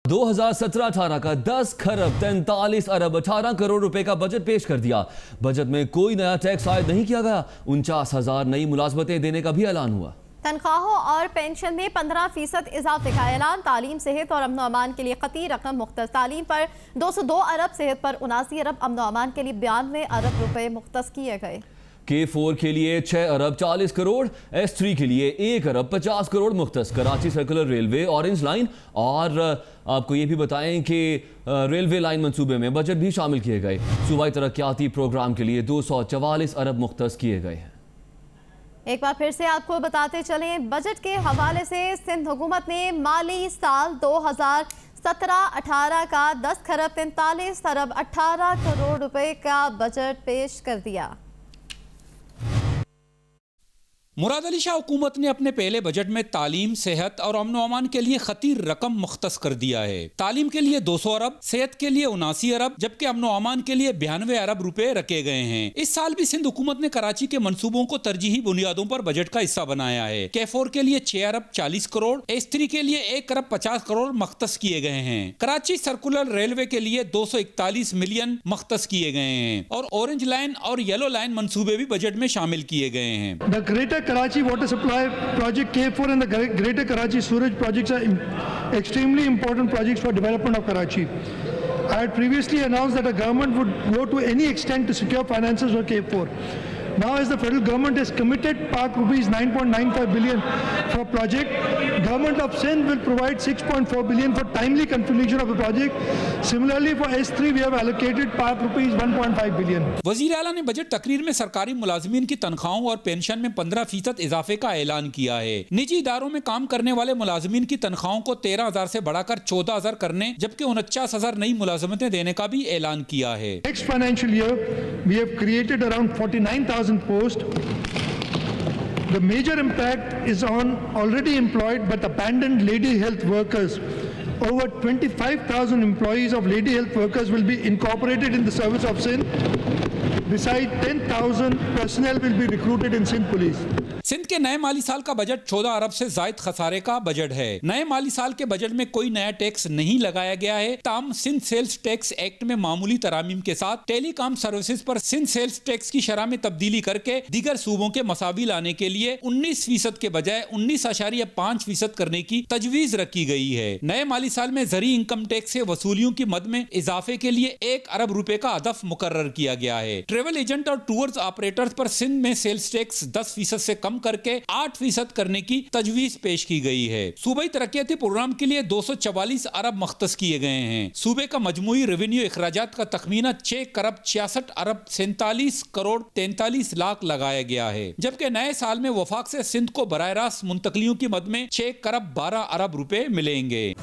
2017-18 का 10 खरब 43 अरब 18 करोड़ रुपए का बजट पेश कर दिया। बजट में कोई नया टैक्स आयद नहीं किया गया। 49,000 नई मुलाजमतें देने का भी ऐलान हुआ। तनख्वाहों और पेंशन में 15% इजाफे का ऐलान। तालीम, सेहत और अमन अमान के लिए कती रकम मुख्तस। तालीम पर 202 अरब, सेहत पर 79 अरब, अमन अमान के लिए 92 अरब रुपए मुख्तस किए गए। K4 के लिए 6 अरब 40 करोड़, S3 के लिए 1 अरब 50 करोड़ मुख्तस। Karachi circular railway, orange line और आपको ये भी बताएं कि रेलवे लाइन मंसूबे में बजट भी शामिल किए गए। सूबाई तरक्याती प्रोग्राम के लिए 244 अरब मुख्तस किए गए हैं। एक बार फिर से आपको बताते चलें, बजट के हवाले से सिंध हुकूमत ने माली साल 2017-18 का 10 खरब 43 अरब 18 करोड़ रुपए का बजट पेश कर दिया। मुराद अली शाह हुकूमत ने अपने पहले बजट में तालीम, सेहत और अमन अमान के लिए खतीर रकम मुख्तस कर दिया है। तालीम के लिए 200 अरब, सेहत के लिए 79 अरब, जबकि अमन अमान के लिए 92 अरब रुपए रखे गए हैं। इस साल भी सिंध हुकूमत ने कराची के मंसूबों को तरजीही बुनियादों पर बजट का हिस्सा बनाया है। K4 के लिए 6 अरब 40 करोड़, S3 के लिए 1 अरब 50 करोड़ मुख्तस किए गए हैं। कराची सर्कुलर रेलवे के लिए 241 मिलियन मुख्तस किए गए हैं और ऑरेंज लाइन और येलो लाइन मंसूबे भी बजट में शामिल किए गए हैं। Karachi Water Supply Project K4 and the Greater Karachi Sewerage projects are extremely important projects for development of Karachi. I had previously announced that the government would go to any extent to secure finances for K4. Now, as the federal government has committed rupees 9.95 billion for project, government of Sindh will provide 6.4 billion for timely completion of the project. Similarly, for S3 we have allocated rupees 1.5 billion. वजीर आला ने budget तकरीर में सरकारी मुलाजमीन की तनख्वाहों और pension में 15% इजाफे का ऐलान किया है। निजी इदारों में काम करने वाले मुलाजमीन की तनख्वाहों को 13,000 से बढ़ाकर 14,000 करने, जबकि 49,000 नई मुलाजमतें देने का भी ऐलान किया है। Next financial year, we have created around 49,000 posts. The major impact is on already employed but abandoned lady health workers. Over 25,000 employees of lady health workers will be incorporated in the service of Sindh. Besides, 10,000 personnel will be recruited in Sindh Police. Sindh के नए माली साल का budget 14 अरब से जायद खसारे का budget है। नए माली साल के बजट में कोई नया टैक्स नहीं लगाया गया है। ताम सिंध सेल्स टैक्स एक्ट में मामूली तरामीम के साथ टेलीकॉम सर्विसेज पर सिंध सेल्स टैक्स की शरह में तब्दीली करके दीगर सूबों के मसावी लाने के लिए 19% के बजाय 19.5% करने की तजवीज रखी गई है। नए माली साल में जरी इनकम टैक्स से वसूलियों की मद में इजाफे के लिए 1 अरब रुपए का हदफ मुकर्रर किया गया है। ट्रेवल एजेंट और टूर्स ऑपरेटर्स पर सिंध में सेल्स टैक्स 10% से कम करके 8% करने की तजवीज पेश की गई है। सूबाई तरक्याती प्रोग्राम के लिए 244 अरब मुख्तस किए गए हैं। सूबे का मजमूई रेवेन्यू अखराजात का तखमीना 6 अरब 66 अरब 47 करोड़ 43 लाख लगाया गया है, जबकि नए साल में वफाक से सिंध को बराह रास्त मुंतकलियों की मद में 6 अरब 12 अरब रुपए मिलेंगे।